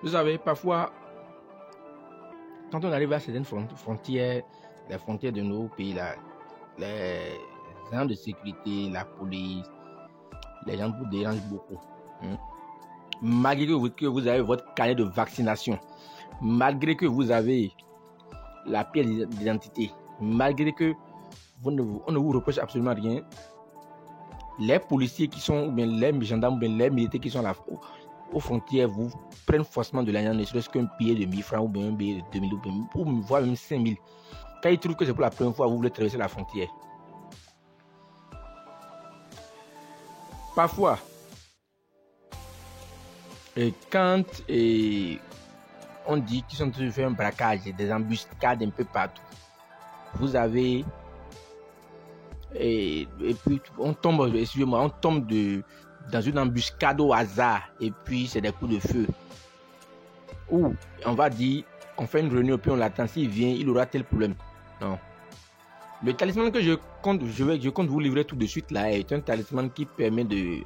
Vous savez, parfois, quand on arrive à certaines frontières, les frontières de nos pays, là, les agents de sécurité, la police, les gens vous dérangent beaucoup. Malgré que vous avez votre carnet de vaccination, malgré que vous avez la pièce d'identité, malgré que on ne vous reproche absolument rien, les policiers qui sont, ou bien les gendarmes, ou bien les militaires qui sont là aux frontières vous prennent forcément de l'argent, ne serait-ce qu'un billet de 1000 francs ou bien un billet de 2000 ou voire même 5000. Quand ils trouvent que c'est pour la première fois que vous voulez traverser la frontière. Parfois, quand on dit qu'ils sont en train de faire un braquage, des embuscades un peu partout, vous avez et puis on tombe, excusez-moi, on tombe dans une embuscade au hasard et puis c'est des coups de feu. Ou on va dire, on fait une réunion puis on l'attend, s'il vient, il aura tel problème. Non. Le talisman que je compte vous livrer tout de suite là est un talisman qui permet de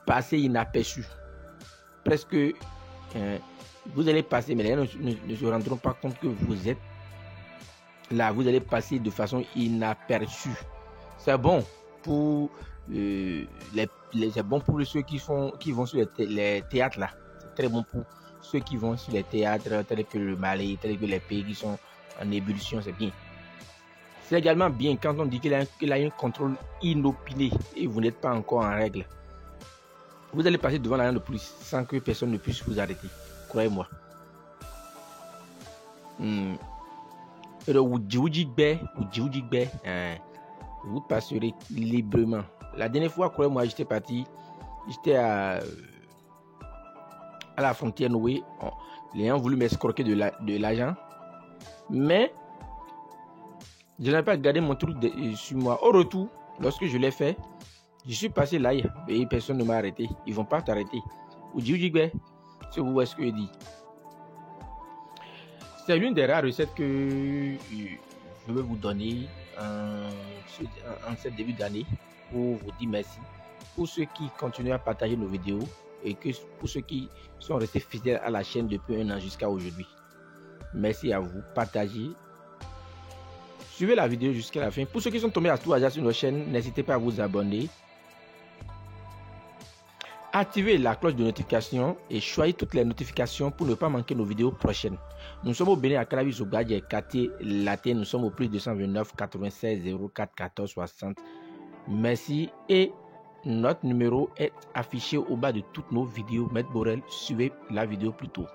passer inaperçu. Presque, vous allez passer, mais les gens ne se rendront pas compte que vous êtes là. Vous allez passer de façon inaperçue. C'est bon pour c'est bon pour ceux qui vont sur les théâtres là. C'est très bon pour ceux qui vont sur les théâtres tels que le Mali, tels que les pays qui sont en ébullition, c'est bien. C'est également bien quand on dit qu'il a un contrôle inopiné et vous n'êtes pas encore en règle. Vous allez passer devant l'agent de police sans que personne ne puisse vous arrêter. Croyez-moi. Vous passerez librement. La dernière fois, croyez-moi, j'étais à la frontière Noé. Les gens ont voulu m'escroquer de l'argent. Mais je n'avais pas gardé mon truc sur moi. Au retour, lorsque je l'ai fait, je suis passé là et personne ne m'a arrêté. Ils ne vont pas t'arrêter. Si vous voyez ce que je dis. C'est l'une des rares recettes que je vais vous donner en ce début d'année pour vous dire merci. Pour ceux qui continuent à partager nos vidéos et pour ceux qui sont restés fidèles à la chaîne depuis un an jusqu'à aujourd'hui. Merci à vous. Partagez. Suivez la vidéo jusqu'à la fin. Pour ceux qui sont tombés à tout hasard sur notre chaîne, n'hésitez pas à vous abonner. Activez la cloche de notification et choisissez toutes les notifications pour ne pas manquer nos vidéos prochaines. Nous sommes au Bénin à Calavi, au Gadje, quartier Latin. Nous sommes au plus 229 96 04 14 60. Merci et notre numéro est affiché au bas de toutes nos vidéos. Maître Borel, suivez la vidéo plus tôt.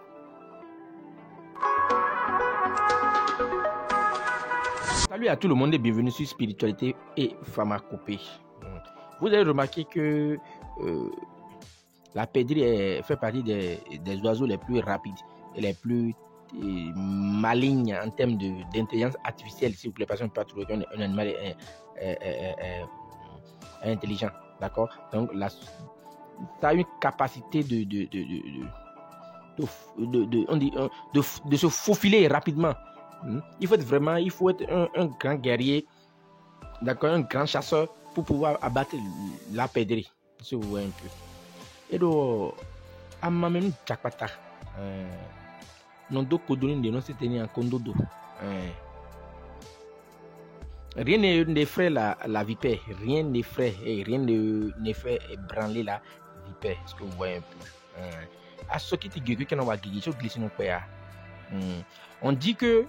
Salut à tout le monde et bienvenue sur Spiritualité et Pharmacopée. Vous avez remarqué que la pèlerie fait partie des oiseaux les plus rapides et les plus malignes en termes d'intelligence artificielle, s'il vous plaît, parce qu'on ne peut pas trouver qu'un animal est intelligent. D'accord? Donc, ça a une capacité de se faufiler rapidement. Il faut être un grand guerrier, d'accord, un grand chasseur pour pouvoir abattre la pèlerie, si vous voyez un peu. Et donc, à ma même Jakpata, non do kodoni de non se tenir en condodo. Rien n'effraie la vipère, rien n'effraie ébranler la vipère. Est-ce que vous voyez un peu? À ce qui on dit que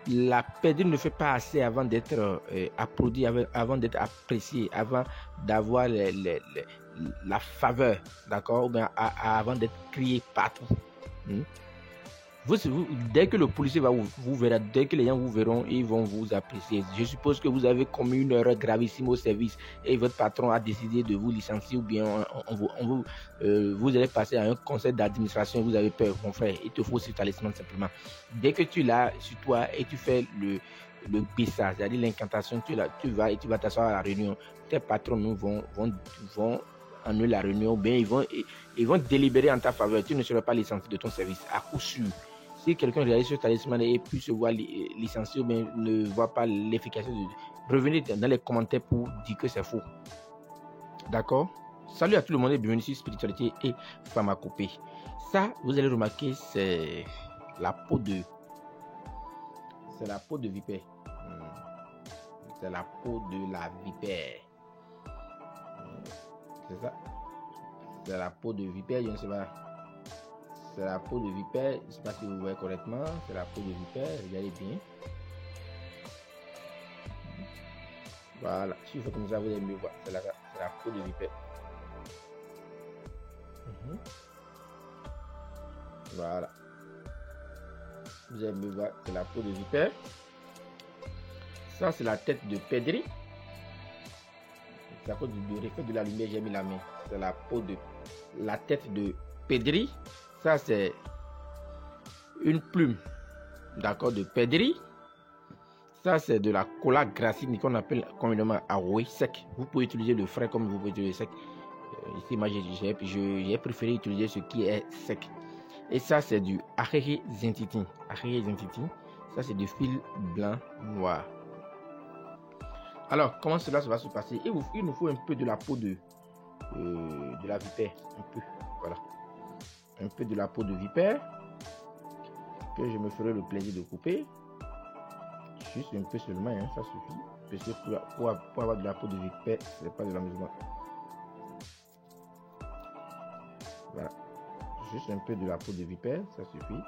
la pèlerie ne fait pas assez avant d'être applaudi, avant d'être apprécié, avant d'avoir la faveur, d'accord, ou bien avant d'être crié partout. Dès que le policier va vous verra, dès que les gens vous verront, ils vont vous apprécier. Je suppose que vous avez commis une erreur gravissime au service et votre patron a décidé de vous licencier ou bien vous allez passer à un conseil d'administration. Vous avez peur, mon frère, il te faut ce talisman simplement. Dès que tu l'as sur toi et tu fais le bissa, c'est-à-dire l'incantation, tu vas et tu vas t'asseoir à la réunion. Tes patrons vont annuler la réunion, ou bien ils vont délibérer en ta faveur. Tu ne seras pas licencié de ton service, à coup sûr. Si quelqu'un réalise ce talisman et puis se voit licencié ou bien ne voit pas l'efficacité, revenez dans les commentaires pour dire que c'est faux. D'accord? Salut à tout le monde et bienvenue sur Spiritualité et Pharmacopée. Ça, vous allez remarquer, c'est la peau de... C'est la peau de vipère. C'est la peau de la vipère. C'est ça. C'est la peau de vipère, je ne sais pas. C'est la peau de vipère. Je ne sais pas si vous voyez correctement. C'est la peau de vipère. Regardez bien. Voilà. Si je fais comme ça, vous allez mieux voir. C'est la peau de vipère. Voilà. Vous allez mieux voir. C'est la peau de vipère. Ça, c'est la tête de pèdri. C'est à cause du reflet de la lumière, j'ai mis la main. C'est la peau de la tête de pèdri. Ça, c'est une plume, d'accord, de pèdri. Ça, c'est de la cola gracine qu'on appelle communément aroé sec. Vous pouvez utiliser le frais comme vous pouvez utiliser le sec. Ici, moi, j'ai préféré utiliser ce qui est sec. Et ça, c'est du Arrêté Zentitin. Arrêté Zentitin. Ça, c'est du fil blanc noir. Alors, comment cela va se passer? Il nous faut un peu de la peau de la vipère. Un peu, voilà. Un peu de la peau de vipère que je me ferai le plaisir de couper. Juste un peu seulement, hein, ça suffit. Parce que pour avoir de la peau de vipère, ce n'est pas de l'amusement. Voilà. Juste un peu de la peau de vipère, ça suffit.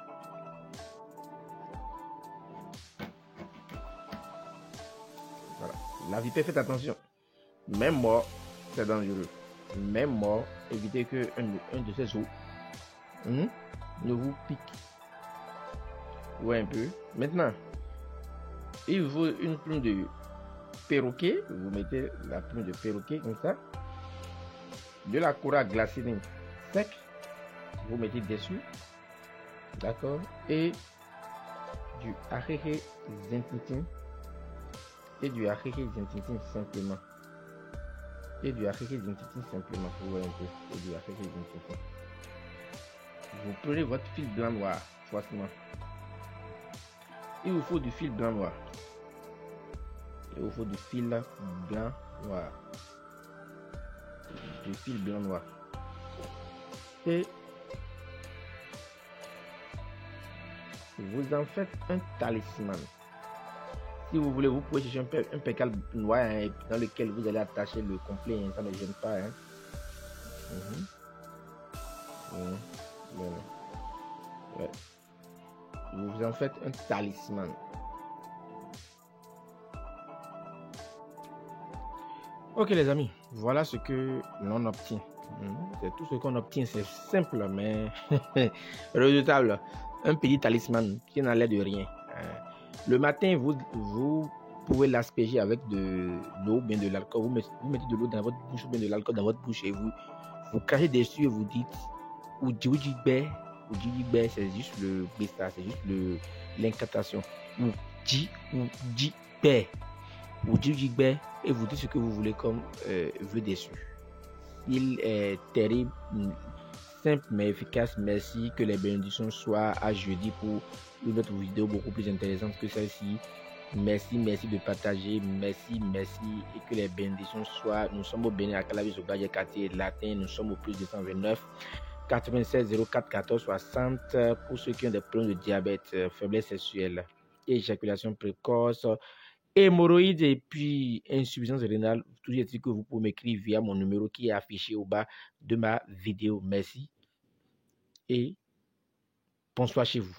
Voilà. La vipère, faites attention. Même mort, c'est dangereux. Même mort, évitez que un de ces os ne vous pique. Ouais, un peu. Maintenant, il vous faut une plume de perroquet. Vous mettez la plume de perroquet comme ça. De la cola glacine sec. Vous mettez dessus. D'accord. Et du Arrêté Zentitin. Et du Arrêté Zentitin simplement. Et du Arrêté Zentitin simplement. Vous voyez un peu. Et du Arrêté Zentitin. Vous prenez votre fil blanc noir. Forcément. Il vous faut du fil blanc noir. Il vous faut du fil blanc noir. Du fil blanc noir. Et vous en faites un talisman. Si vous voulez, vous pouvez chercher un pécal noir hein, dans lequel vous allez attacher le complet. Hein, ça ne gêne pas. Hein. Ouais. Vous en faites un talisman. Ok les amis, voilà ce que l'on obtient. C'est tout ce qu'on obtient, c'est simple mais redoutable. Un petit talisman qui n'a l'air de rien. Le matin, vous pouvez l'asperger avec de l'eau, bien de l'alcool. Vous mettez de l'eau dans votre bouche ou bien de l'alcool dans votre bouche et vous crachez dessus et vous dites Oudjibé, c'est juste le besta, c'est juste l'incantation. Oudjibé, et vous dites ce que vous voulez comme vœu dessus. Il est terrible, simple mais efficace. Merci, que les bénédictions soient à jeudi pour une autre vidéo beaucoup plus intéressante que celle-ci. Merci de partager, merci et que les bénédictions soient. Nous sommes au Bénin à Calavis au Gadget quartier latin, nous sommes au plus de 129 96 04 14 60 pour ceux qui ont des problèmes de diabète, faiblesse sexuelle, éjaculation précoce, hémorroïdes et puis insuffisance rénale. Tout ce que vous pouvez m'écrire via mon numéro qui est affiché au bas de ma vidéo. Merci et bonsoir chez vous.